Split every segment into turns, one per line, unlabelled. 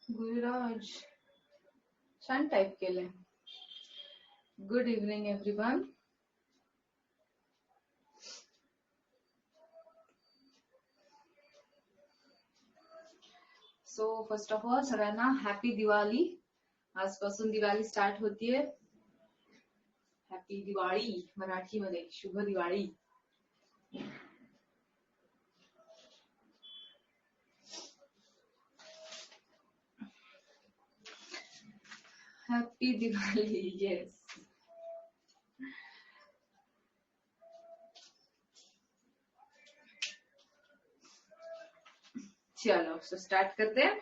गुरुराज छान टाइप केले. Good evening everyone. So first of all सगळ्यांना हॅपी दिवाळी. आजपासून दिवाळी स्टार्ट होतीये. हॅपी दिवाळी मराठीमध्ये शुभ दिवाळी. हॅपी दिवाळी. येस. चलो सो स्टार्ट करते हैं.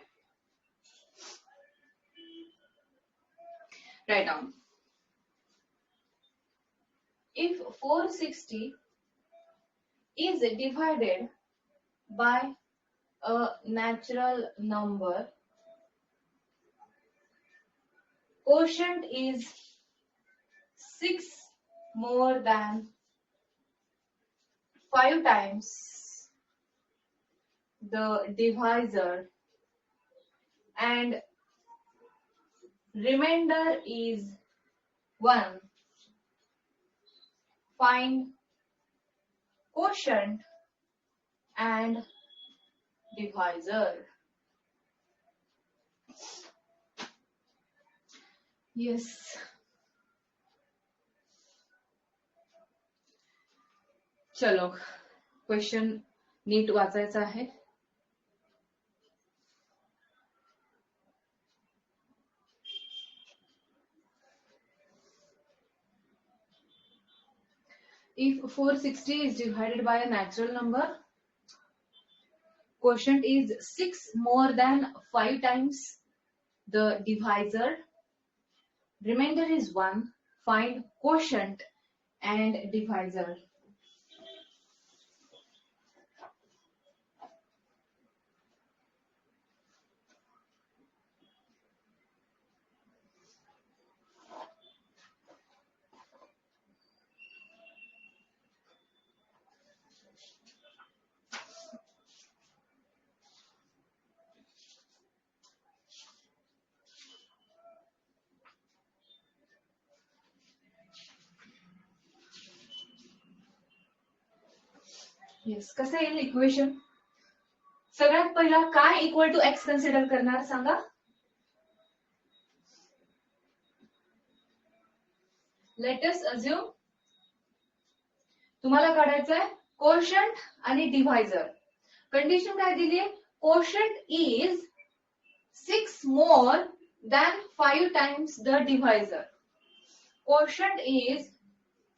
Write down. If 460 is divided by a natural number, quotient is 6 more than 5 times the divisor and remainder is 1. Find quotient and divisor. Yes. चलो question नीट वाचायचा आहे. If 460 is divided by a natural number, quotient is 6 more than 5 times the divisor. Remainder is 1. Find quotient and divisor. Yes. कसं येईल equation? सगळ्यात पहिला काय equal to x consider करणार सांगा. लेट अस अज्युम तुम्हाला काढायचंय कोशंट आणि डिव्हायझर. कंडिशन काय दिली आहे? Quotient is 6 more than 5 times the divisor. Quotient is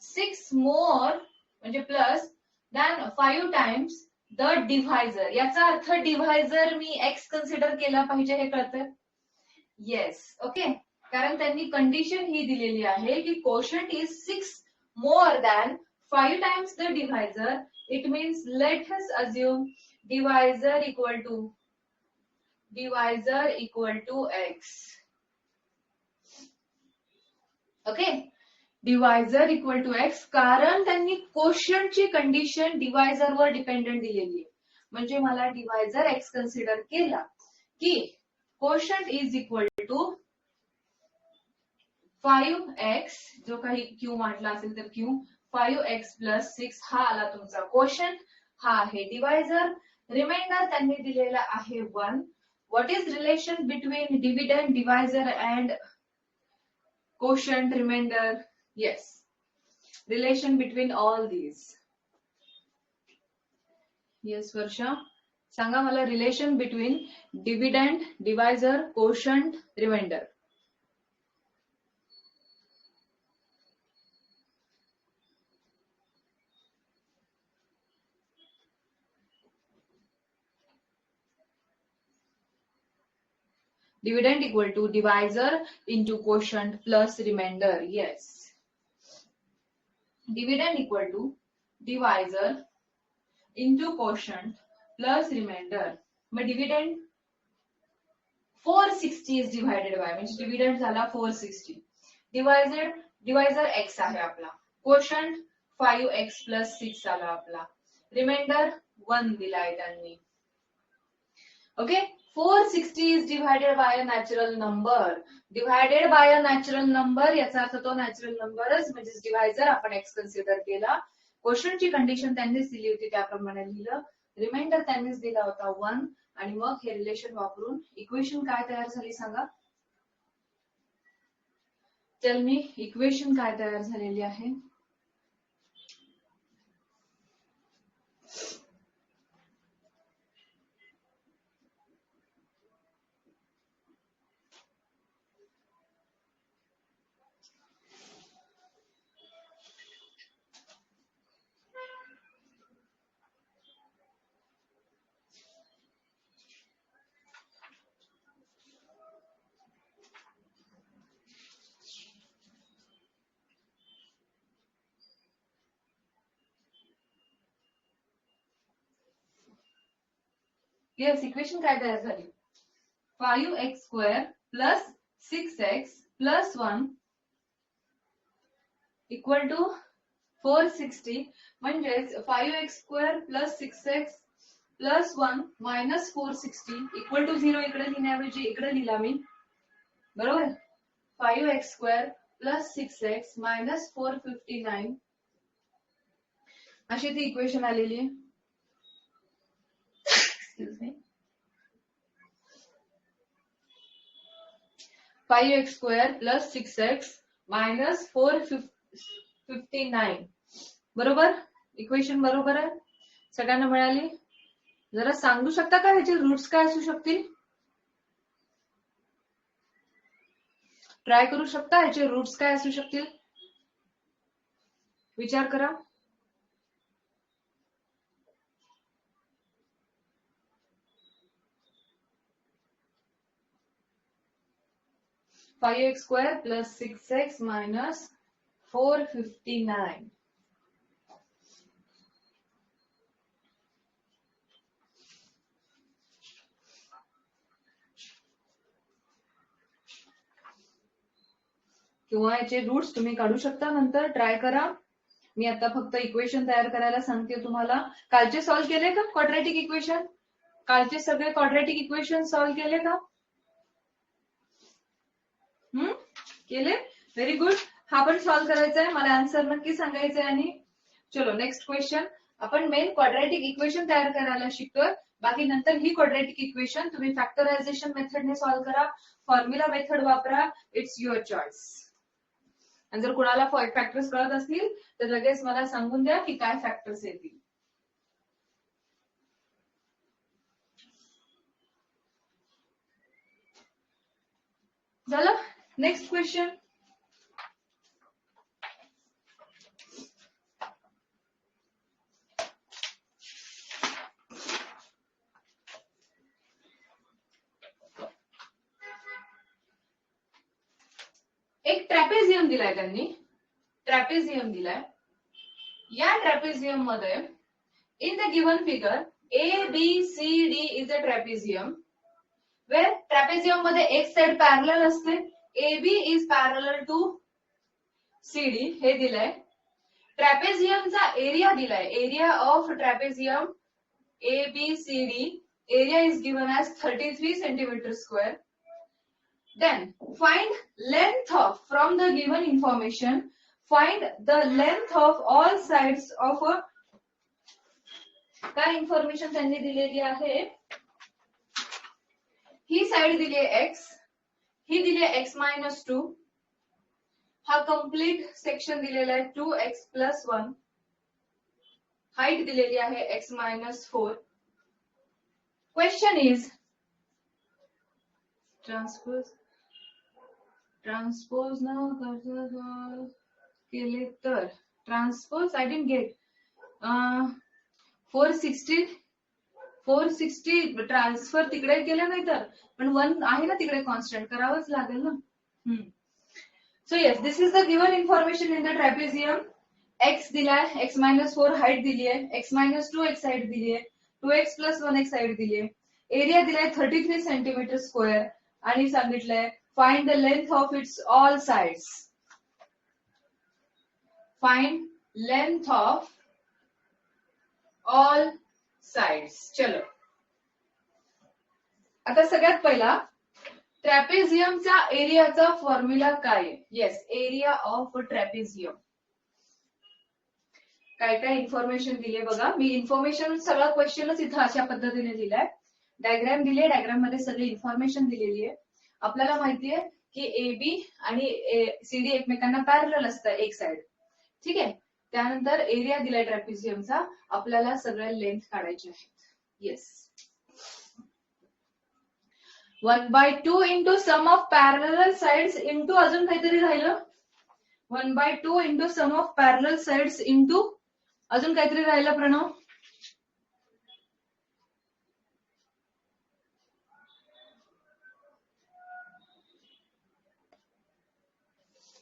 6 मोर म्हणजे plus than 5 times the divisor. याचा अर्थ डिव्हायझर मी एक्स कन्सिडर केला पाहिजे हे कळतं. येस. ओके. कारण त्यांनी कंडिशन ही दिलेली आहे की quotient is 6 more than 5 times the divisor. It means let us assume divisor equal to X. Okay. Divisor equal to X कारण त्यांनी कोशंटची कंडिशन डिव्हायझर वर डिपेंडंट दिलेली आहे. म्हणजे मला डिव्हायझर एक्स कन्सिडर केला की quotient is equal to 5x जो काही क्यू म्हटला असेल तर क्यू 5x प्लस 6 हा आला तुमचा कोशंट. हा आहे डिव्हायझर. रिमाइंडर त्यांनी दिलेला आहे 1. What is relation between dividend divisor and quotient remainder? Yes, relation between all these. Yes Varsha, सांगा मला relation between dividend, divisor, quotient, remainder. Dividend equal to divisor into quotient plus remainder. Yes. Dividend equal to divisor into quotient plus remainder. मग dividend 460 is divided by, म्हणजे dividend झाला 460. Divisor x आहे आपला. Quotient 5x plus 6 आला आपला. Remainder 1 दिलाय त्यांनी. Okay, 460 is divided by a natural number. Divided by a natural number याचा अर्थ तो natural numberच म्हणजे divisor आपण x consider केला. Quotient ची कंडिशन त्यांनीच दिली होती त्याप्रमाणे लिहिलं. रिमाइंडर त्यांनीच दिला होता 1 आणि मग हे रिलेशन वापरून इक्वेशन काय तयार झाली सांगा. टेल मी इक्वेशन काय तयार झालेली आहे. येस, इक्वेशन काय तयार झाली. 5x square plus 6x plus 1 equal to 460 म्हणजेच 5x square plus 6x plus 1 minus 460 equal to 0 इकडे लिहिण्याऐवजी इकडे लिहिला मी. बरोबर. 5x square plus 6x minus 459 अशी ती इक्वेशन आलेली आहे. Excuse me. 5x square plus 6x minus 459 बरोबर. इक्वेशन बरोबर आहे. सगळ्यांना मिळाली. जरा सांगू शकता का ह्याचे रूट्स काय असू शकतील. ट्राय करू शकता ह्याचे रूट्स काय असू शकतील. विचार करा. 5x square plus 6x minus 459. किंवा याचे रूट्स तुम्ही काढू शकता. नंतर ट्राय करा. मी आता फक्त इक्वेशन तयार करायला सांगते तुम्हाला. कालचे सॉल्व्ह केले का क्वाड्रॅटिक इक्वेशन. कालचे सगळे क्वाड्रॅटिक इक्वेशन सॉल्व्ह केले का. केले. Very good. हा पण सॉल्व्ह करायचा आहे. मला आन्सर नक्की सांगायचं आहे. आणि चलो नेक्स्ट क्वेश्चन. आपण मेन क्वाड्रॅटिक इक्वेशन तयार करायला शिकतोय. बाकी नंतर ही क्वाड्रॅटिक इक्वेशन तुम्ही फॅक्टरायझेशन मेथडने सॉल्व्ह करा, फॉर्म्युला मेथड वापरा. It's your choice. आणि जर कुणाला फॅक्टर्स कळत असतील तर लगेच मला सांगून द्या की काय फॅक्टर्स येतील. झालं. Next question. एक ट्रॅपेझियम दिलाय त्यांनी. ट्रॅपेझियम दिलाय. या ट्रॅपेझियम मध्ये in the given figure ABCD is a trapezium where trapezium मध्ये एक साइड पॅरलल असते. AB is parallel to CD हे दिलंय. ट्रॅपेझियमचा एरिया दिलाय. Area of trapezium ABCD area is given as 33 centimetre square. Then find length of, from the given information, find the length of all sides of a, काय information त्यांनी दिलेली आहे. ही side दिली आहे x, ही दिली आहे x minus 2. हा complete section दिलेला आहे 2x plus 1. हाईट दिलेली आहे x minus 4. Question is transpose ना केले तर transpose I didn't get 460 460 transfer तिकडे केलं नाही तर, पण 1 आहे ना तिकडे कॉन्स्टंट, करावंच लागेल ना. So yes, this is the given information in the trapezium. X दिलाय, x-4 हाईट दिली आहे, x-2 एक्स हाईट दिली आहे, 2x + 1 एक्स हाईट दिली आहे, एरिया दिलाय 33 सेंटीमीटर स्क्वेअर आणि सांगितलंय find the length of its all sides. Find length of all sides. चलो, आता सगळ्यात पहिला ट्रॅपेझियमच्या एरियाचा फॉर्म्युला काय? Yes, area of trapezium. काय काय इन्फॉर्मेशन दिली बघा. मी इन्फॉर्मेशन सगळा क्वेश्चनच इथं अशा पद्धतीने दिलाय. डायग्राम दिली, डायग्राम मध्ये सगळी इन्फॉर्मेशन दिलेली आहे. आपल्याला माहितीये की एबी आणि सीडी एकमेकांना पॅरलल असतात एक साइड. ठीक आहे. त्यानंतर एरिया दिलाय ट्रॅपेझियमचा, आपल्याला सगळ्या लेंथ काढायच्या आहेत. Yes, 1/2 into sum of parallel sides into अजून काहीतरी राहिलं. 1/2 into sum of parallel sides into अजून काहीतरी राहिलं Pranav.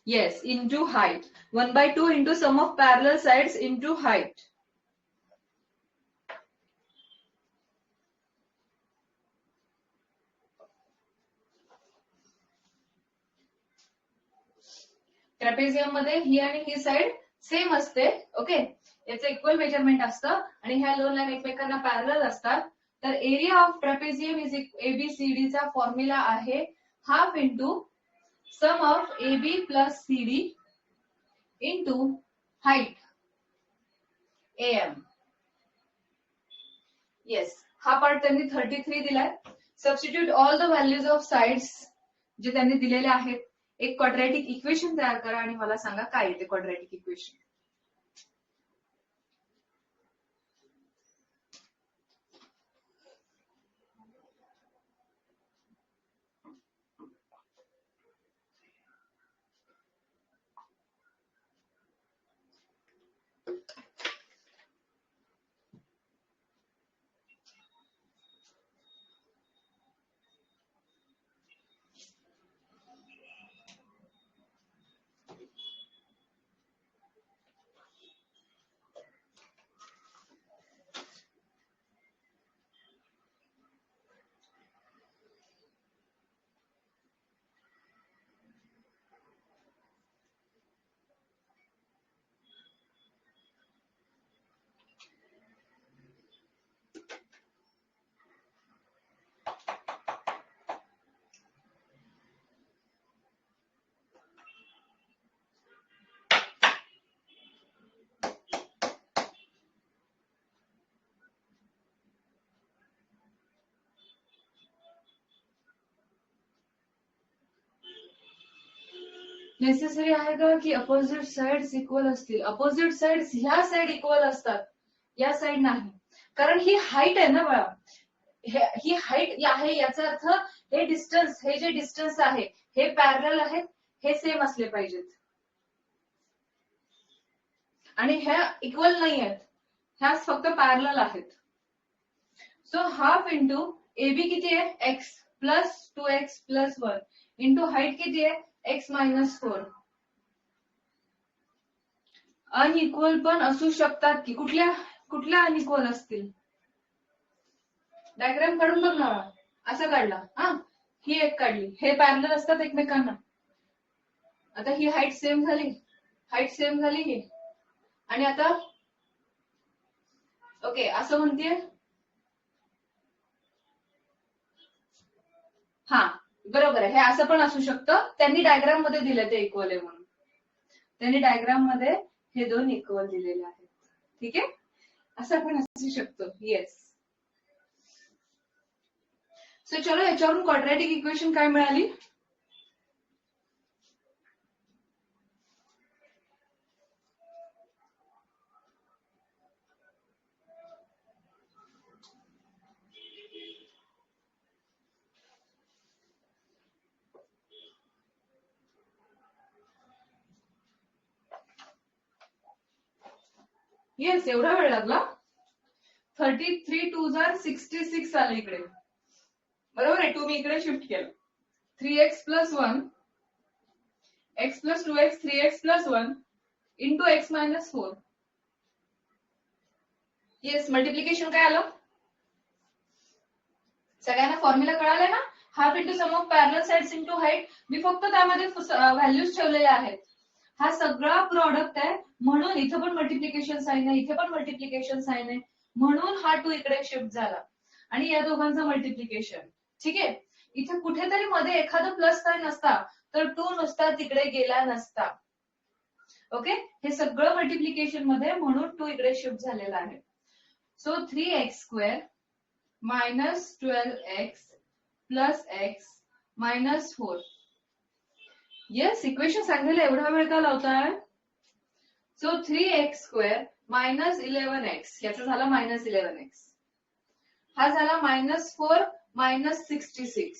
Yes, into height. 1/2 into sum of parallel sides into height. Trapezium मध्ये ही आणि ही साइड सेम असते. ओके, याचं इक्वल मेजरमेंट असतं आणि ह्या दोन लाईन एकमेकांना पॅरलल असतात. तर area of trapezium is ABCD चा फॉर्म्युला आहे half into sum of AB plus CD into height M. Yes, हा पार्ट त्यांनी 33 दिलाय. Substitute all the values of sides जे त्यांनी दिलेले आहेत. एक क्वाड्रॅटिक इक्वेशन तयार करा आणि मला सांगा काय येते क्वाड्रॅटिक इक्वेशन. नेसेसरी आहे का की अपोजिट साइड्स इक्वल असतील? अपोजिट साइड्स ह्या साइड इक्वल असतात, या साइड नाही. कारण ही हाईट आहे ना बाळा, ही हाईट आहे, याचा अर्थ हे डिस्टन्स, हे जे डिस्टन्स आहे हे पॅरलल आहेत, हे सेम असले पाहिजेत. आणि ह्या इक्वल नाही आहेत, ह्या फक्त पॅरलल आहेत. सो हाफ इंटू एबी किती आहे? X plus 2x plus 1 into height किती आहे? x-4. अनइक्वल पण असू शकतात की, कुठल्या कुठल्या अनइक्वल असतील? डायग्राम काढून बघ ना. असा काढला, हा, ही एक काढली, हे पॅरलल असतात एकमेकांना. आता ही हाईट सेम झाली, हाईट सेम झाली ही, आणि आता ओके असं म्हणतेय. हा बरोबर आहे, हे असं पण असू शकतं. त्यांनी डायग्राम मध्ये दिलं ते इक्वल आहे म्हणून, त्यांनी डायग्राम मध्ये हे दोन इक्वल दिलेले आहेत. ठीक आहे, असं पण असू शकतं. येस. सो चलो, याच्यावरून क्वाड्रॅटिक इक्वेशन काय मिळाली? येस, एवढा वेळ लागला? 33 2 जार 66 आलं इकडे, बरोबर आहे. 2 मी इकडे शिफ्ट केलं. 3x plus 1 x plus 2x 3x plus 1 into x minus 4. Yes, multiplication काय आलं? सगळ्यांना फॉर्म्युला कळालाय ना? Half into sum of parallel sides into height. मी फक्त त्यामध्ये व्हॅल्यूज ठेवलेल्या आहेत. हा सगळा प्रोडक्ट आहे, म्हणून इथे पण मल्टिप्लिकेशन साइन आहे, इथे पण मल्टिप्लिकेशन साइन आहे, म्हणून हा 2 इकडे शिफ्ट झाला. आणि या दोघांचं मल्टिप्लिकेशन. ठीक आहे, इथे कुठेतरी मध्ये एखादा प्लस साइन असता तर 2 नुसता तिकडे गेला नसता. ओके, हे सगळं मल्टिप्लिकेशन मध्ये, म्हणून 2 इकडे शिफ्ट झालेला आहे. So 3x² minus 12x plus x minus 4. Yes, equation सांगायला एवढा वेळ का लावताय? सो 3x² minus 11x, याचा झाला minus 11x, हा झाला -4 minus 66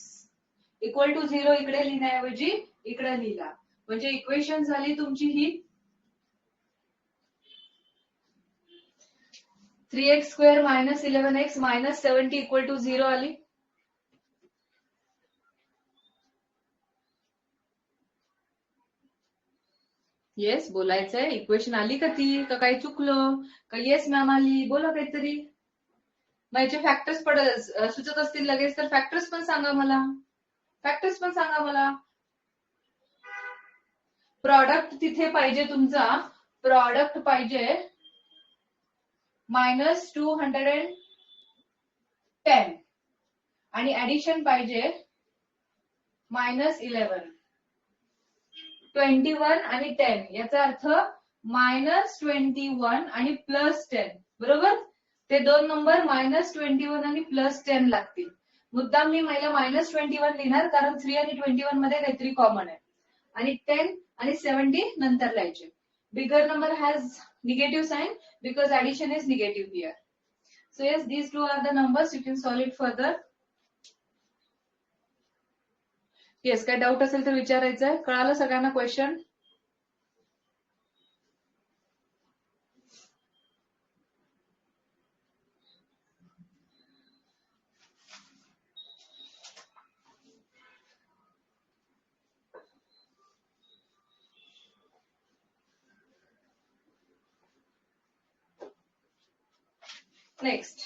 इक्वल टू 0. इकडे लिहिण्याऐवजी इकडे लिहिला, म्हणजे इक्वेशन झाली तुमची ही 3x² minus 11x minus 70 equal to 0 आली. येस, बोलायचंय. इक्वेशन आली का ती? का काही चुकलं? का येस मॅम आली? बोला काहीतरी. मग याचे फॅक्टर्स सुचत असतील लगेच तर फॅक्टर्स पण सांगा मला. फॅक्टर्स पण सांगा मला. प्रॉडक्ट तिथे पाहिजे तुमचा, प्रॉडक्ट पाहिजे -210 आणि ऍडिशन पाहिजे -11. 21 आणि 10 याचा अर्थ -21 आणि +10, बरोबर. ते दोन नंबर -21 आणि +10 लागतील. मुद्दाम मी पहिला -21 लिहिणार, कारण 3 आणि 21 मध्ये काहीतरी कॉमन आहे, आणि 10 आणि 70 नंतर लिहायचे. Bigger number has negative sign because addition is negative here. So yes, these two are the numbers. You can solve it further. Yes, काय डाऊट असेल तर विचारायचं. कळालं सगळ्यांना question? Next,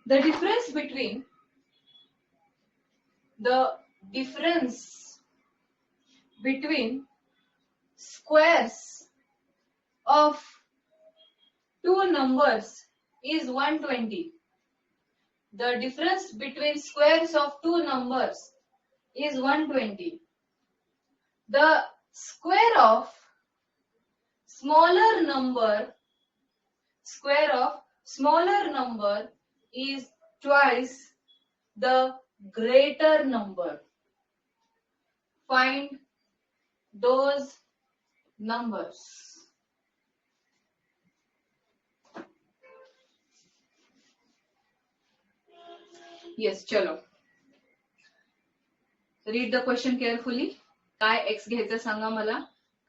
the difference between squares of two numbers is 120. The difference between squares of two numbers is 120. The square of smaller number is twice the greater number. Find those numbers. Yes, चलो. Read the question carefully. काय x घ्यायचं सांगा मला.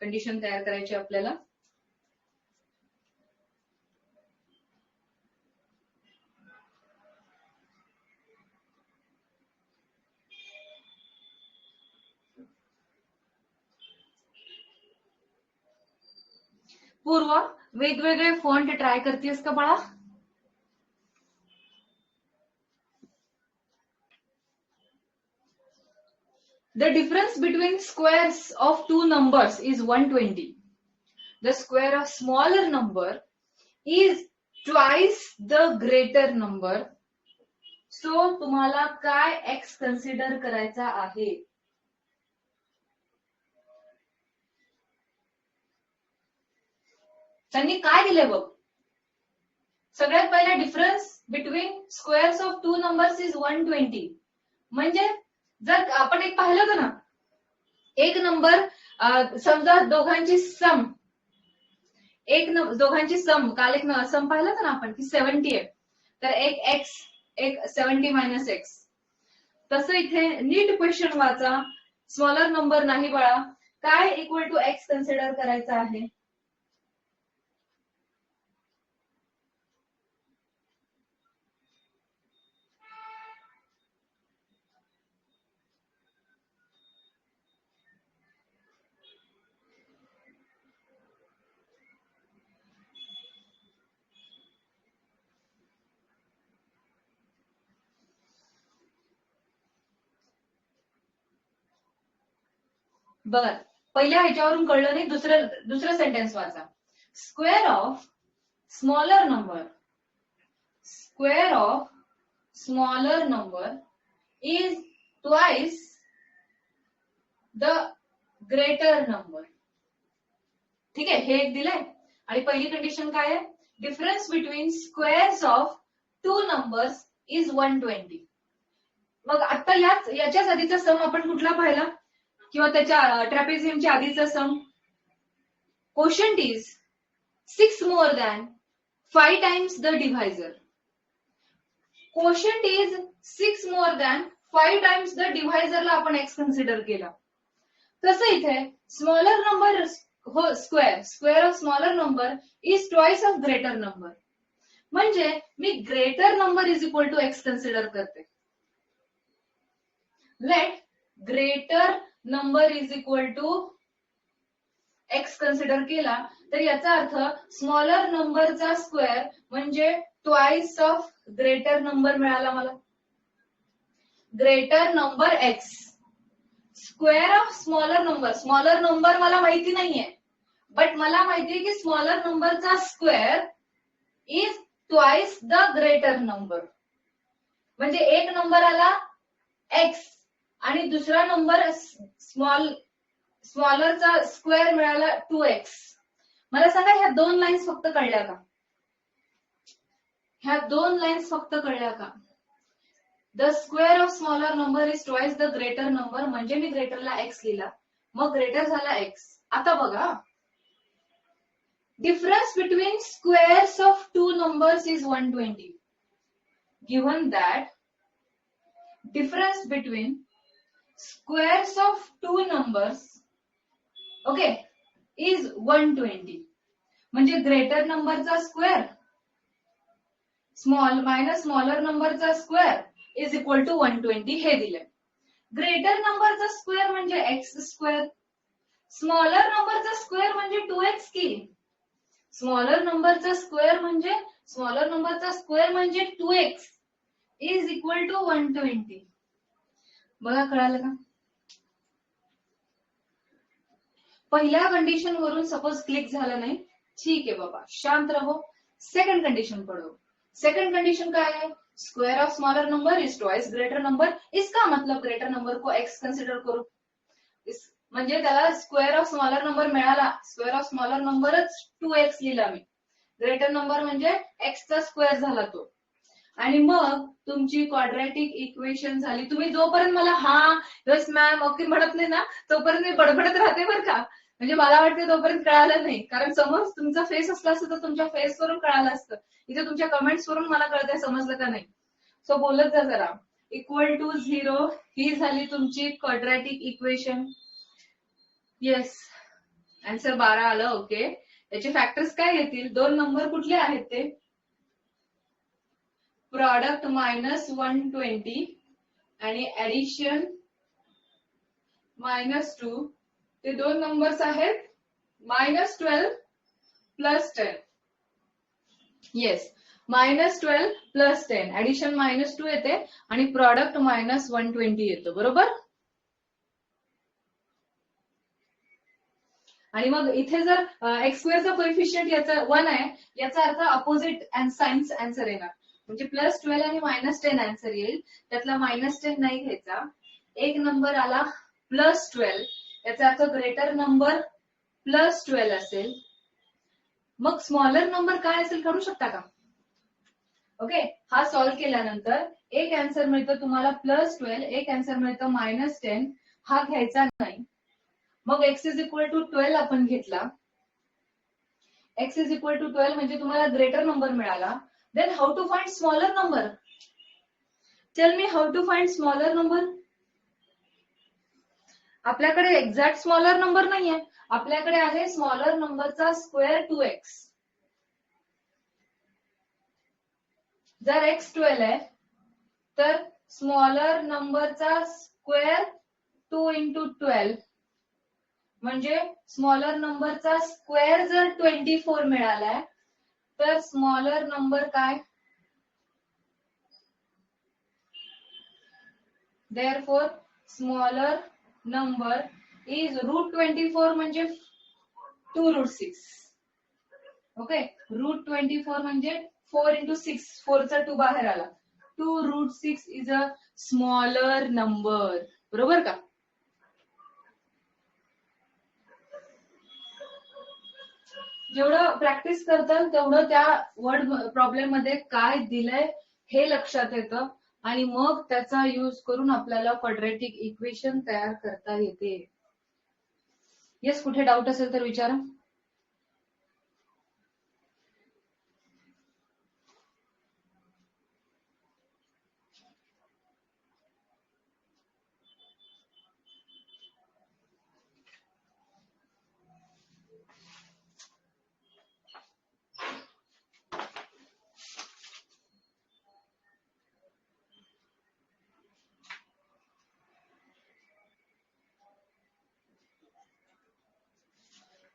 Condition तयार करायची आपल्याला. पूर्व, वेगवेगळे फॉन्ट ट्राय करतेस का बाळा? The difference between squares of two numbers is 120. The square of smaller number is twice the greater number. So तुम्हाला काय x कन्सिडर करायचा आहे? त्यांनी काय दिले बघ. सगळ्यात पहिला difference between squares of two numbers is 120. म्हणजे जर आपण एक पाहिलं होतं ना, एक नंबर समजा दोघांची सम दोघांची सम, काल एक सम पाहिलं ना आपण की 70 आहे, तर एक एक्स एक 70 मायनस एक्स. तसं इथे नीट क्वेश्चन वाचा, स्मॉलर नंबर नाही बाळा. काय इक्वल टू एक्स कन्सिडर करायचं आहे? बघा, पहिल्या ह्याच्यावरून कळलं नाही, दुसरं सेंटेन्स वाचा. Square of smaller number, square of smaller number is twice the greater number. ठीक आहे, हे एक दिलंय. आणि पहिली कंडिशन काय आहे? Difference between squares of two numbers is 120. मग आता याच्याच आधीचा सम आपण कुठला पाहिला, किंवा त्याच्या ट्रॅपेझियमच्या आधीचा sum? Quotient is 6 more than 5 times the divisor. Quotient is 6 more than 5 times the divisor ला आपण एक्स कन्सिडर केला. तसं इथे smaller number square of smaller number is twice of greater number. म्हणजे मी greater number is equal to x consider करते. Let greater number is equal to x consider केला तर याचा अर्थ स्मॉलर नंबरचा स्क्वेअर म्हणजे ट्वाइस ऑफ ग्रेटर नंबर मिळाला मला. Greater number x, square of smaller number मला माहिती नाहीये, बट मला माहितीये की स्मॉलर नंबरचा square is twice the greater number. म्हणजे एक नंबर आला एक्स आणि दुसरा नंबर स्मॉलरचा स्क्वेअर मिळाला 2x. मला सांगा ह्या दोन लाईन्स फक्त कळल्या का? ह्या दोन लाईन्स फक्त कळल्या का? The square of smaller number is twice the greater number, म्हणजे मी ग्रेटरला एक्स लिहिला, मग ग्रेटर झाला एक्स. आता बघा, difference between squares of two numbers is 120. Given that difference between squares of two numbers, okay, is 120. म्हणजे ग्रेटर नंबरचा square smaller नंबरचा square is equal to 120 हे दिलंय. ग्रेटर नंबरचा स्क्वेअर म्हणजे एक्स स्क्वेअर, स्मॉलर नंबरचा स्क्वेअर म्हणजे 2x की. स्मॉलर नंबरचा स्क्वेअर म्हणजे 2x इज इक्वल टू 120. बघा, कळालं का? पहिल्या कंडिशन वरून सपोज क्लिक झालं नाही, ठीक आहे बाबा, शांत रहो. सेकंड कंडिशन पढ़ो. सेकंड कंडीशन काय है? Square of smaller number is twice greater number. इसका मतलब ग्रेटर नंबर को एक्स कंसिडर करू. म्हणजे त्याला स्क्वेअर ऑफ स्मॉलर नंबर मिळाला. स्क्वेअर ऑफ स्मॉलर नंबरच 2x लिहिला मी. ग्रेटर नंबर म्हणजे एक्सचा स्क्वेअर झाला तो. आणि मग तुमची क्वाड्रॅटिक इक्वेशन झाली. तुम्ही जोपर्यंत मला हा यस मॅम ओके म्हणत नाही ना, तोपर्यंत मी बडबडत राहते बरं का. म्हणजे मला वाटते तोपर्यंत कळालं नाही, कारण समज तुमचा फेस असला असतं तर तुमच्या फेस वरून कळालं असतं. इथे तुमच्या कमेंट्स वरून मला कळतंय समजलं का नाही. सो बोलत जा जरा. इक्वल टू 0 ही झाली तुमची क्वाड्रॅटिक इक्वेशन. येस, आन्सर 12 आलं. ओके, याचे फॅक्टर्स काय येतील? दोन नंबर कुठले आहेत ते? प्रॉडक्ट -120 आणि ऍडिशन -2. ते दोन नंबर्स आहेत -12 + 10. येस, -12 + 10. ऍडिशन -2 येते आणि प्रॉडक्ट -120 येतो. बरोबर. आणि मग इथे जर एक्स स्क्वेअरचा कोएफिशियंट याचा 1 आहे, याचा अर्थ अपोजिट साइन्स आन्सर येणार. म्हणजे +12 आणि -10 आन्सर येईल. त्यातला -10 नाही घ्यायचा. एक नंबर आला +12, याचा अर्थ ग्रेटर नंबर +12 असेल. मग स्मॉलर नंबर काय असेल काढू शकता का? ओके, हा सॉल्व्ह केल्यानंतर एक आन्सर मिळतं तुम्हाला +12, एक आन्सर मिळतं -10. हा घ्यायचा नाही. मग x = 12 आपण घेतला. x इज इक्वल टू 12 म्हणजे तुम्हाला ग्रेटर नंबर मिळाला. Then how to find smaller number? Tell me how to find smaller number. आपल्याकडे एक्झॅक्ट स्मॉलर नंबर नाहीये, आपल्याकडे आहे स्मॉलर नंबरचा स्क्वेअर 2x. जर x 12 आहे तर स्मॉलर नंबरचा स्क्वेअर 2 इंटू 12 म्हणजे स्मॉलर नंबरचा स्क्वेअर जर 24 मिळालाय तर स्मॉलर नंबर काय? Therefore smaller number is root 24 म्हणजे 2 root 6. ओके, root 24 म्हणजे 4 into 6, 4 चा 2 बाहेर आला. 2 root 6 is a smaller number. बरोबर का? जेवढं प्रॅक्टिस करताल तेवढं त्या वर्ड प्रॉब्लेम मध्ये काय दिलंय हे लक्षात येतं आणि मग त्याचा यूज करून आपल्याला क्वाड्रॅटिक इक्वेशन तयार करता येते. येस, कुठे डाऊट असेल तर विचारा.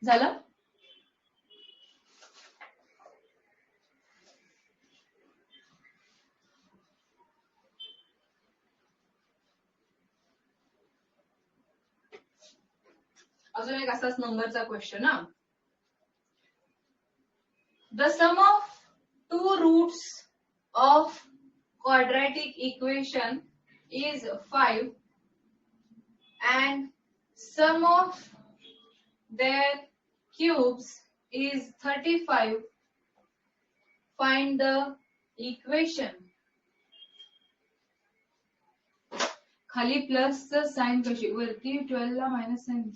झालं? अजून एक असाच नंबरचा क्वेश्चन ना. The sum of 2 roots of quadratic equation is 5 and sum of their cubes is 35. Find the equation. खाली प्लसचं साइन कशी, वरती 12 ला मायनस साइन.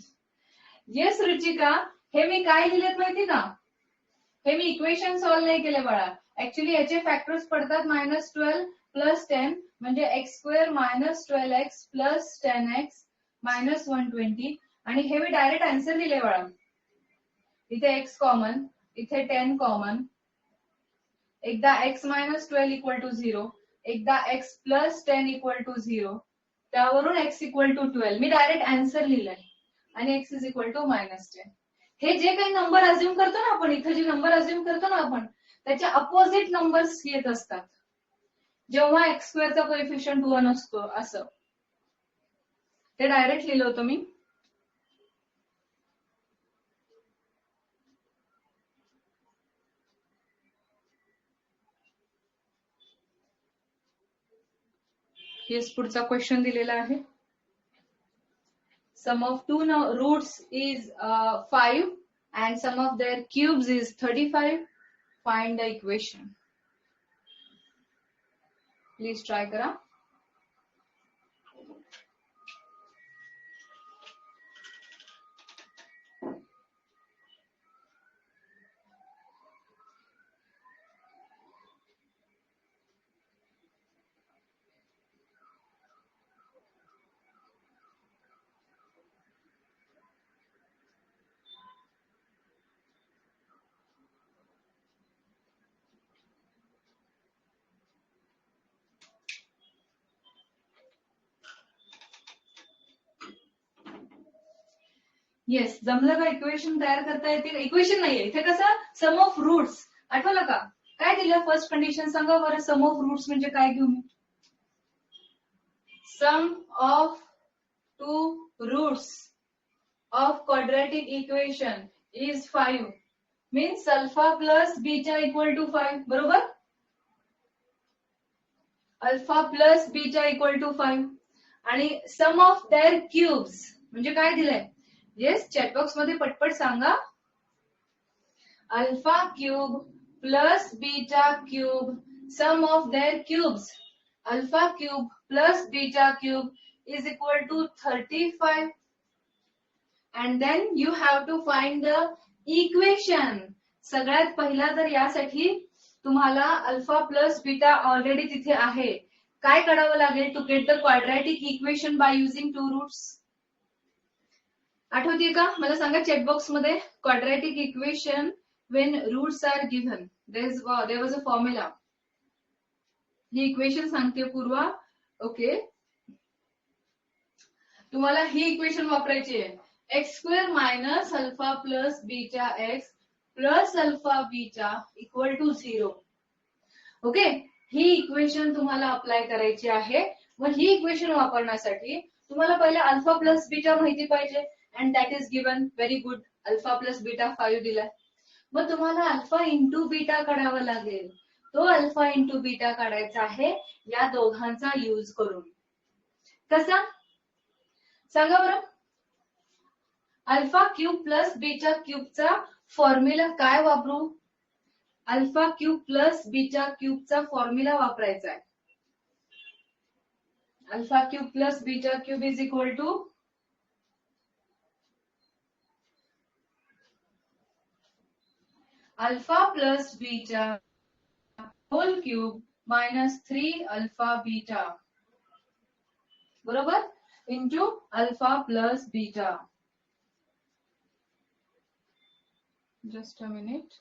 येस रुचिका, हे मी काय लिहिलेत माहिती का? हे मी इक्वेशन सॉल्व्ह नाही केले बाळा. ऍक्च्युली याचे फॅक्टर्स पडतात -12 प्लस 10 म्हणजे x square minus 12x plus 10x minus 120 आणि हे मी डायरेक्ट आन्सर लिहिले बाळा. इथे x कॉमन, इथे 10 कॉमन, एकदा x मायनस 12 इक्वल टू 0, एकदा x प्लस 10 इक्वल टू 0, त्यावरून x इक्वल टू 12 मी डायरेक्ट आन्सर लिहिलाय आणि x इज इक्वल टू -10. हे जे काही नंबर अज्युम करतो ना आपण, इथे जे नंबर अज्युम करतो ना आपण, त्याच्या अपोजिट नंबर्स येत असतात जेव्हा एक्स स्क्वेअरचा कोएफिशियंट 1 असतो. असं ते डायरेक्ट लिहिलं होतं मी. हेच पुढचा क्वेश्चन दिलेला आहे. Sum of 2 roots is 5 and sum of their cubes is 35. Find the equation. Please try करा. येस, जमलं का? इक्वेशन तयार करता येते. इक्वेशन नाहीये इथे, कसं सम ऑफ रूट्स. आठवलं का? काय दिलं फर्स्ट कंडिशन सांगा बरं. सम ऑफ रूट्स म्हणजे काय घेऊ मी? Sum of 2 roots of quadratic equation is 5 means alpha plus beta equal to 5. बरोबर? Alpha plus beta equal to 5 आणि सम ऑफ देअर क्यूब्स म्हणजे काय दिलंय? येस, चॅटबॉक्स मध्ये पटपट सांगा. Alpha cube plus beta cube sum of their cubes. Alpha cube plus beta cube is equal to 35 and then you have to find the equation. सगळ्यात पहिला तर यासाठी तुम्हाला अल्फा प्लस बीटा ऑलरेडी तिथे आहे. काय करावं लागेल? To get the quadratic equation by using two roots. आठवतीये का? मला सांगा चॅटबॉक्स मध्ये. Quadratic equation when roots are given, there was a formula. ही इक्वेशन सांगते पूर्वा. ओके, तुम्हाला ही इक्वेशन वापरायची आहे. X square minus alpha plus beta x plus alpha beta equal to 0. Okay, ही इक्वेशन तुम्हाला अप्लाय करायची आहे. मग ही इक्वेशन वापरण्यासाठी तुम्हाला पहिले अल्फा प्लस बीटा माहिती पाहिजे. And that is given. Very good. Alpha plus beta 5 दिलाय. मग तुम्हाला अल्फा इंटू बीटा काढावा लागेल. तो अल्फा इंटू बीटा काढायचा आहे या दोघांचा यूज करून. कसा सांगा बरं? अल्फा क्यूब प्लस बीटा क्यूबचा फॉर्म्युला काय वापरू? अल्फा क्यूब प्लस बीटा क्यूबचा फॉर्म्युला वापरायचा आहे. Alpha cube plus beta cube is equal to alpha plus beta whole cube minus 3 alpha beta बरोबर into alpha plus beta. Just a minute.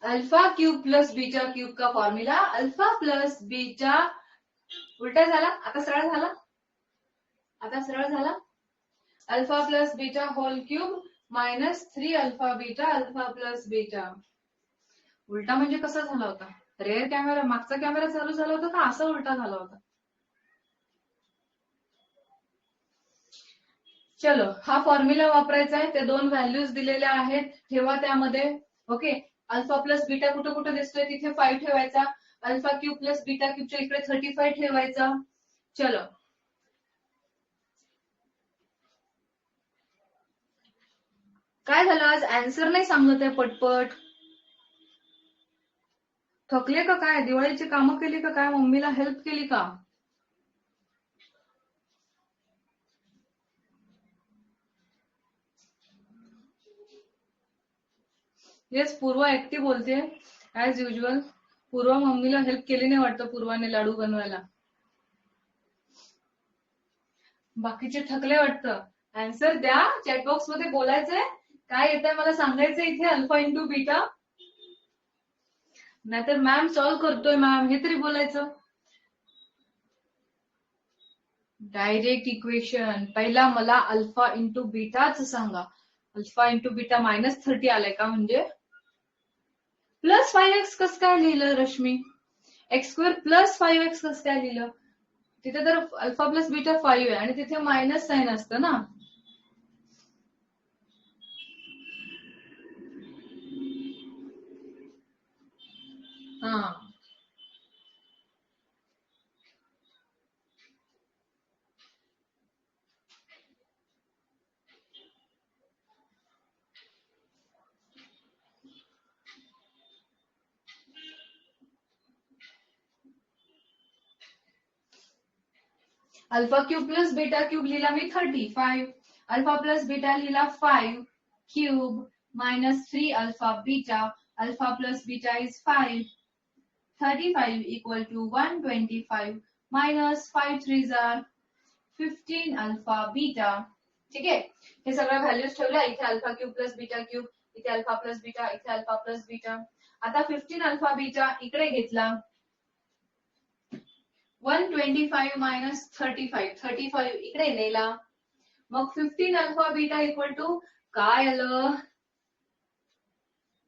Alpha cube plus beta cube का formula alpha plus beta उलटा झाला. आता सरळ झाला. आता सरळ झाला. Alpha plus beta whole cube minus 3 alpha beta alpha plus beta. उलटा म्हणजे कसा झाला होता? रेअर कॅमेरा मागचा कॅमेरा चालू झाला होता का असा उलटा झाला होता? चलो, हा फॉर्म्युला वापरायचा आहे. ते दोन व्हॅल्यूज दिलेल्या आहेत, ठेवा त्यामध्ये. ओके, अल्फा प्लस बीटा कुठं कुठं दिसतोय तिथे 5 ठेवायचा. अल्फा क्यूब प्लस बीटा क्यूबच्या इकडे 35 ठेवायचा. चलो, काय झालं? आज आन्सर नाही सांगत आहे पटपट. थकले का काय? दिवाळीची कामं केली का काय? मम्मीला हेल्प केली का? येस, पूर्वा एकटी बोलते ऍज युजल. पूर्वा मम्मीला हेल्प केली नाही वाटतं पूर्वाने लाडू बनवायला. बाकीचे थकले वाटतं. आन्सर द्या. चॅटबॉक्स मध्ये बोलायचंय. काय येत आहे मला सांगायचं इथे. अल्फा इंटू बीटा नाहीतर मॅम सॉल्व्ह करतोय मॅम हे तरी बोलायचं. Direct equation. पहिला मला अल्फा इंटू बीटाच सांगा. अल्फा इंटू बीटा मायनस 30 आलाय का? म्हणजे प्लस 5x कसं काय लिहिलं Rashmi? X square plus 5x कसं काय लिहिलं? तिथे तर अल्फा प्लस बीटा 5 आहे आणि तिथे मायनस साइन असतं ना. हा, alpha cube plus beta cube लिहिला मी 35. अल्फा प्लस बीटा लिहिला 5 cube minus 3 alpha beta. Alpha plus beta is 5. 35 equal to 125 minus 5 3 जार 15 अल्फा बीटा. ठीक आहे, हे सगळ्या व्हॅल्यूज ठेवल्या. इथे alpha cube plus beta cube, इथे अल्फा प्लस बीटा, इथे अल्फा प्लस बीटा. आता 15 अल्फा बीटा इकडे घेतला. 125 मायनस 35 इकडे नेला. मग 15 अल्फा बीटा इक्वल टू काय आलं?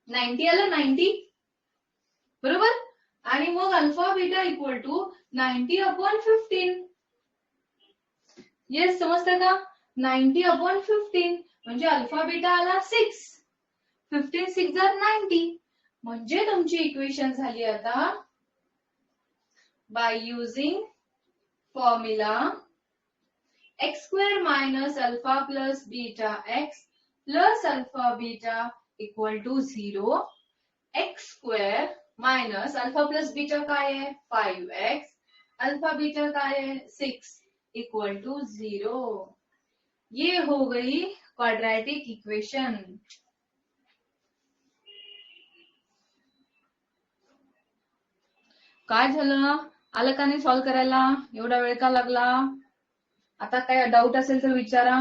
90 आलं. 90 बरोबर. आणि मग alpha beta equal to 90 upon 15. Yes, समजतं का? 90 अपॉन 15 म्हणजे अल्फा बीटा आला 6. 15 6 जार 90. म्हणजे तुमची इक्वेशन झाली आता by using formula x square minus alpha plus beta x plus alpha beta equal to 0. x square minus alpha plus beta काय है 5x, alpha beta काय है 6 equal to 0. ये हो गई क्वाड्रॅटिक इक्वेशन. काय झालं, आलं का नाही सॉल्व्ह करायला, एवढा वेळ का लागला? आता काय डाऊट असेल तर विचारा.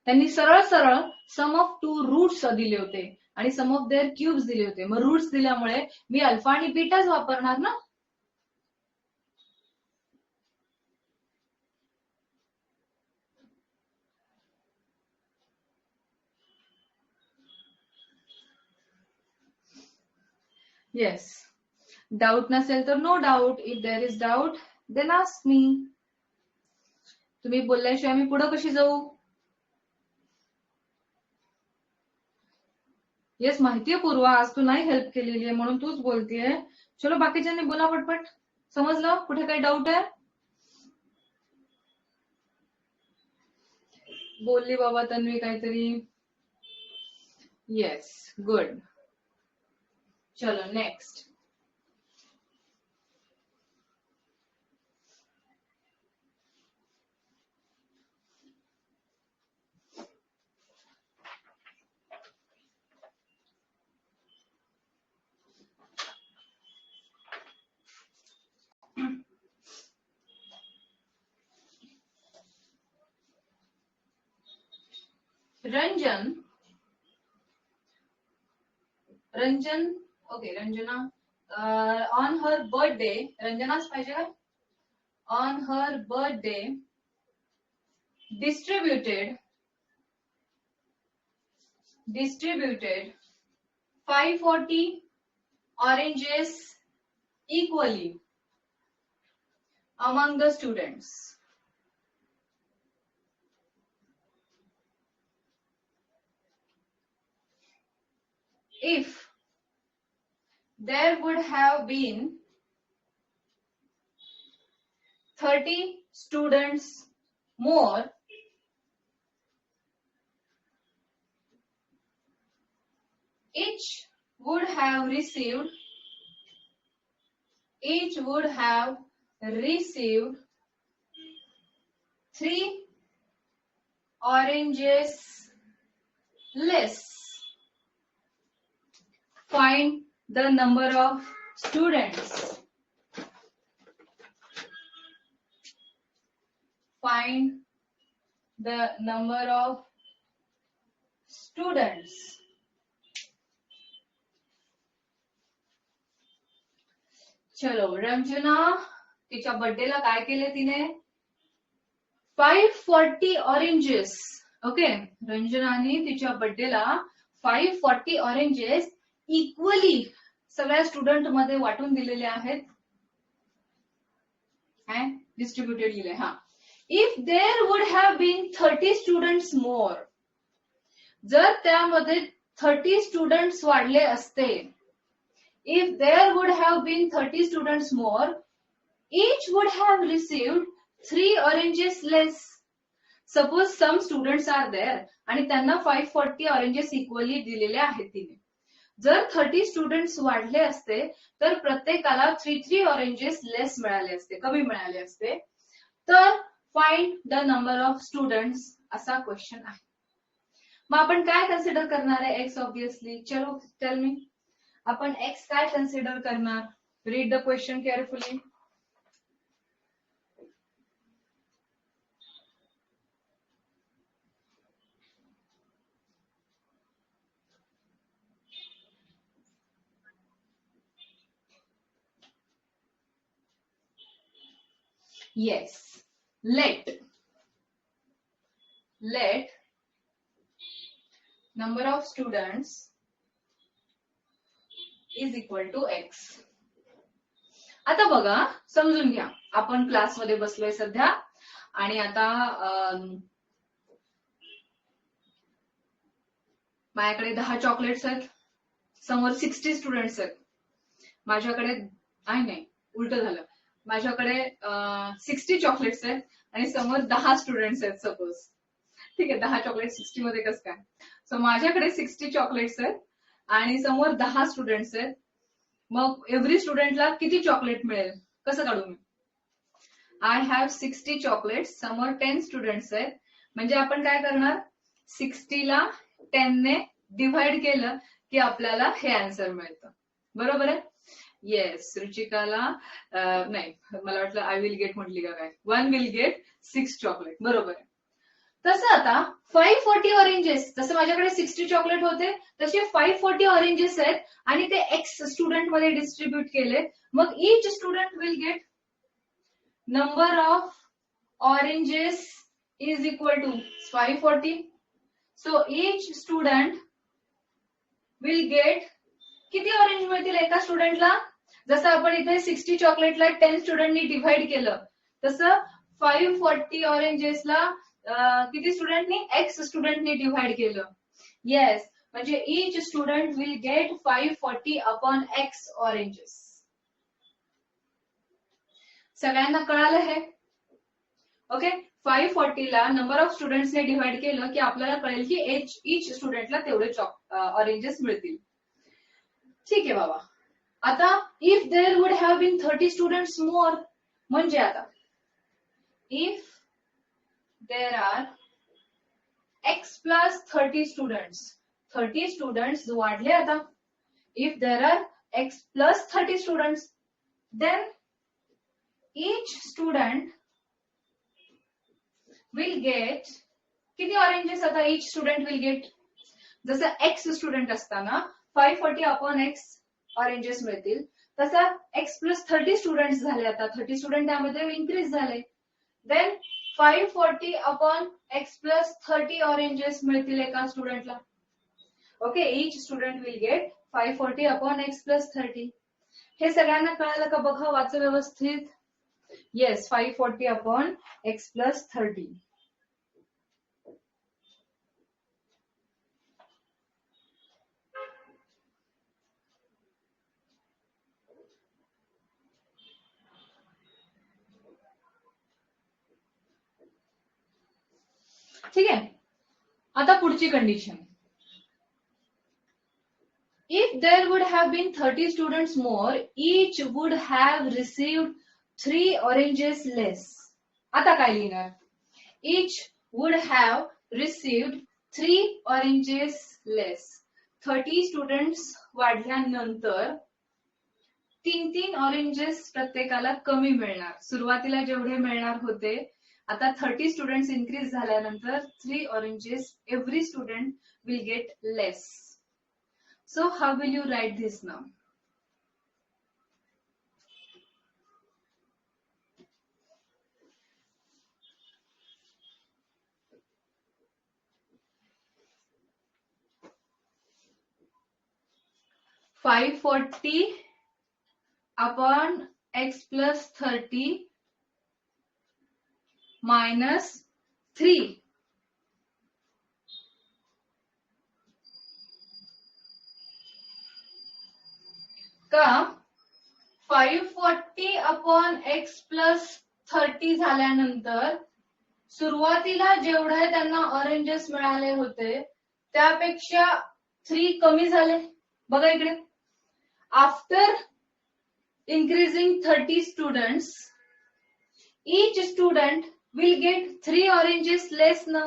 त्यांनी सरळ सरळ सम ऑफ टू रूट्स दिले होते आणि सम ऑफ देअर क्यूब्स दिले होते. मग रूट्स दिल्यामुळे मी अल्फा आणि बीटाच वापरणार ना. येस, डाऊट नसेल तर no doubt. If there is doubt then ask me. तुम्ही बोलल्याशिवाय मी पुढे कशी जाऊ? येस, माहितीये पूर्वा, आज तू नाही हेल्प केलेली आहे म्हणून तूच बोलतेय. चलो बाकीच्यांनी बोला पटपट. समजलं? कुठे काही डाऊट आहे? बोलली बाबा तन्वी काहीतरी. Yes, good. चलो next. Ranjan, okay, Ranjana, on her birthday, रंजनाच पाहिजे का? On her birthday distributed 540 oranges equally among the students. If there would have been 30 students more, each would have received 3 oranges less. Find the number of students. Find the number of students. चलो, रंजना तिच्या बर्थडेला काय केले तिने? 540 oranges. Okay, रंजनाने तिच्या बर्थडेला 540 oranges equally सगळ्या student मध्ये वाटून दिलेले आहेत. डिस्ट्रीब्युटेड दिले. हा, if there would have been 30 students more, जर त्यामध्ये 30 स्टुडंट्स वाढले असते, if there would have been 30 students more, each would have received 3 oranges less. Suppose some students are there आणि त्यांना 540 oranges equally दिलेले आहेत तिने. जर 30 स्टुडंट्स वाढले असते तर प्रत्येकाला 3 oranges लेस मिळाले असते, कमी मिळाले असते. तर find the number of students असा क्वेश्चन आहे. मग आपण काय कन्सिडर करणार आहे? X obviously. चलो टेल मी, आपण एक्स काय कन्सिडर करणार? Read the question carefully. Yes, let number of students is equal to x. आता बघा, समजून घ्या, आपण क्लासमध्ये बसलोय सध्या आणि आता माझ्याकडे 10 चॉकलेट्स आहेत, समोर 60 स्टुडंट्स आहेत. माझ्याकडे नाही, उलट झालं, माझ्याकडे 60 चॉकलेट्स आहेत आणि समोर 10 स्टुडंट्स आहेत सपोज. ठीक आहे, 10 चॉकलेट 60 मध्ये कसं काय? सो माझ्याकडे 60 चॉकलेट्स आहेत आणि समोर 10 स्टुडंट्स आहेत. मग एव्हरी स्टुडंटला किती चॉकलेट मिळेल? कसं काढू मी? आय हॅव 60 चॉकलेट्स, समोर 10 स्टुडंट्स आहेत, म्हणजे आपण काय करणार, 60 ला 10 ने डिव्हाइड केलं की आपल्याला हे आन्सर मिळतं. बरोबर आहे. येस, रुचिकाला नाही, मला वाटलं आय विल गेट म्हटली का काय. 1 विल गेट 6 चॉकलेट. बरोबर आहे. तसं आता 540 ऑरेंजेस, जसं माझ्याकडे 60 चॉकलेट होते तसे 540 ऑरेंजेस आहेत आणि ते एक्स स्टुडंट मध्ये डिस्ट्रीब्यूट केले. मग each student will get number of oranges is equal to 540. So each student will get किती ऑरेंज मिळतील एका स्टुडंटला. जसं आपण इथे 60 चॉकलेटला 10 स्टुडंटनी डिव्हाइड केलं तसं 540 ऑरेंजेसला किती स्टुडंटनी, एक्स स्टुडंटनी डिव्हाइड केलं. येस, म्हणजे each student will get 540 upon x oranges. सगळ्यांना कळालं हे. ओके, 540 ला नंबर ऑफ स्टुडंट्सने डिव्हाइड केलं की आपल्याला कळेल की ईच स्टुडंटला तेवढे ऑरेंजेस मिळतील. ठीक आहे बाबा. आता if there would have been 30 students more, म्हणजे आता if there are x plus 30 students, 30 students वाढले आता. If there are x plus 30 students, then each student will get किती ऑरेंजेस. आता ईच स्टुडंट विल गेट, जसं एक्स स्टुडंट असताना 540 upon x oranges मिळतील, तसा एक्स प्लस 30 स्टुडंट झाले. आता 30 स्टुडंट त्यामध्ये इन्क्रीज झाले. Then 540 upon x plus 30 oranges मिळतील एका स्टुडंटला. Okay, each student will get 540 upon x plus 30. हे सगळ्यांना कळालं का बघा, वाचा व्यवस्थित. Yes, 540 upon x plus 30. ठीक आहे. आता पुढची condition, if there would have been 30 students more, each would have received 3 oranges less. आता काय लिहिणार, each would have received 3 oranges less. 30 students वाढल्यानंतर 3 ऑरेंजेस प्रत्येकाला कमी मिळणार. सुरुवातीला जेवढे मिळणार होते, आता 30 स्टुडंट्स इन्क्रीज झाल्यानंतर 3 oranges every student will get less. So how will you write this now. $540 upon x plus 30 minus 3. का 540 अपॉन x प्लस 30 झाल्यानंतर सुरुवातीला जेवढे त्यांना ऑरेंजेस मिळाले होते त्यापेक्षा 3 कमी झाले. बघा इकडे, after increasing 30 students, each student will get 3 oranges less now.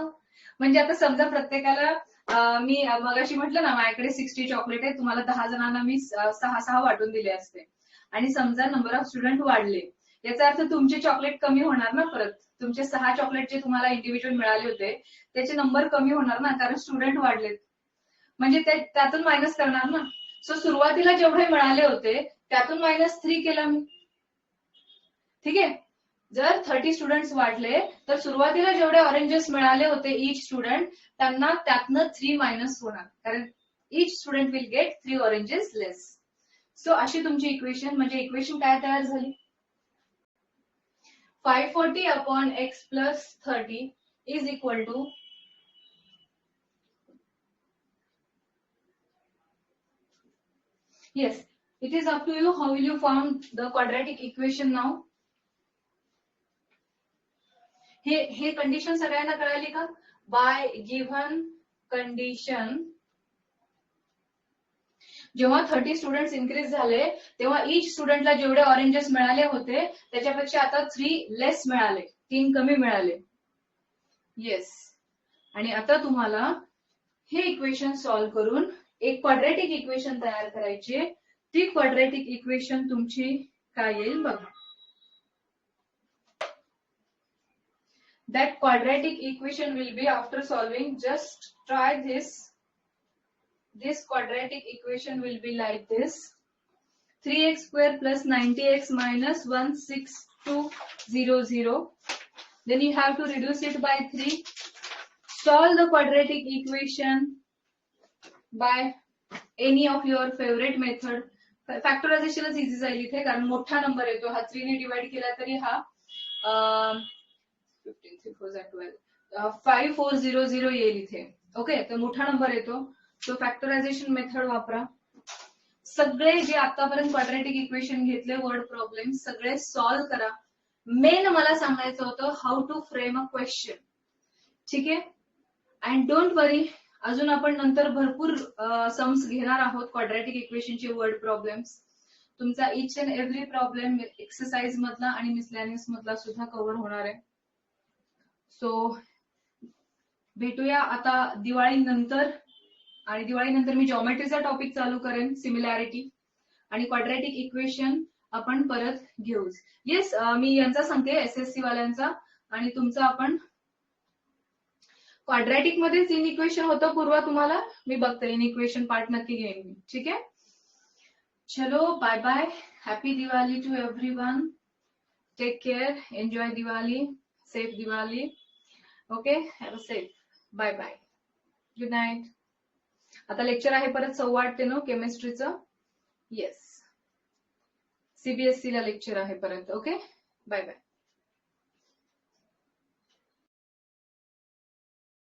म्हणजे आता समजा प्रत्येकाला मी मगाशी म्हटलं ना माझ्याकडे 60 चॉकलेट आहे, तुम्हाला 10 जणांना मी 6 वाटून दिले असते आणि समजा नंबर ऑफ स्टुडंट वाढले, याचा अर्थ तुमचे चॉकलेट कमी होणार ना. परत तुमचे 6 चॉकलेट जे तुम्हाला इंडिव्हिज्युअल मिळाले होते त्याचे नंबर कमी होणार ना, कारण स्टुडंट वाढलेत, म्हणजे ते त्यातून मायनस करणार ना. सो सुरुवातीला जेवढे मिळाले होते त्यातून -3 केला मी. ठीक आहे. जर 30 स्टुडंट्स वाढले तर सुरुवातीला जेवढे ऑरेंजेस मिळाले होते ईच स्टुडंट, त्यांना त्यातनं 3 मायनस होणार, कारण each student will get 3 oranges less. So अशी तुमची इक्वेशन, म्हणजे इक्वेशन काय तयार झाली, 540 upon x plus 30 is equal to yes, it is up to you. How will you form the quadratic equation now? हे कंडिशन सगळ्यांना कळाली का? बाय गिव्हन कंडिशन जेव्हा 30 स्टुडंट्स इन्क्रीज झाले तेव्हा ईच स्टुडंटला जेवढे ऑरेंजेस मिळाले होते त्याच्यापेक्षा आता 3 लेस मिळाले, 3 कमी मिळाले. येस, आणि आता तुम्हाला हे इक्वेशन सॉल्व्ह करून एक क्वाड्रॅटिक इक्वेशन तयार करायची. ती क्वाड्रॅटिक इक्वेशन तुमची काय येईल बघा. That quadratic equation will be, after solving, just try this. This quadratic equation will be like this: 3x square plus 90x minus 16200. Then you have to reduce it by 3. Solve the quadratic equation by any of your favorite method. फॅक्टरायझेशनच easy जाईल इथे, कारण मोठा number येतो हा. 3 ने divide केला तरी हा 5400 येईल इथे. ओके, तर मोठा नंबर येतो. सो फॅक्टरायझेशन मेथड वापरा. सगळे जे आतापर्यंत क्वाड्रॅटिक इक्वेशन घेतले वर्ड प्रॉब्लेम सगळे सॉल्व्ह करा. मेन मला सांगायचं होतं how to frame a question. ठीक आहे. अँड डोंट वरी, अजून आपण नंतर भरपूर सम्स घेणार आहोत क्वाड्रॅटिक इक्वेशनचे वर्ड प्रॉब्लेम्स. तुमचा each and every problem exercise मधला आणि मिसलॅनियस मधला सुद्धा कव्हर होणार आहे. सो भेटूया आता दिवाळीनंतर. आणि दिवाळीनंतर मी जॉमेट्रीचा टॉपिक चालू करेन, सिमिलॅरिटी आणि क्वाड्रॅटिक इक्वेशन आपण परत घेऊच. येस, मी यांचा सांगते एसएससी वाल्यांचा. आणि तुमचा आपण क्वाड्रॅटिक मध्येच इन इक्वेशन होतं पूर्वा, तुम्हाला मी बघते इन इक्वेशन पार्ट नक्की घेईन मी. ठीक आहे. चलो bye bye. Happy Diwali to everyone. Take care. Enjoy Diwali. Safe Diwali. Okay, have a safe. Bye bye. Good night. आता लेक्चर आहे परत 8:15 नो केमिस्ट्रीचं. येस, सीबीएसई ला लेक्चर आहे परत. Okay, bye bye.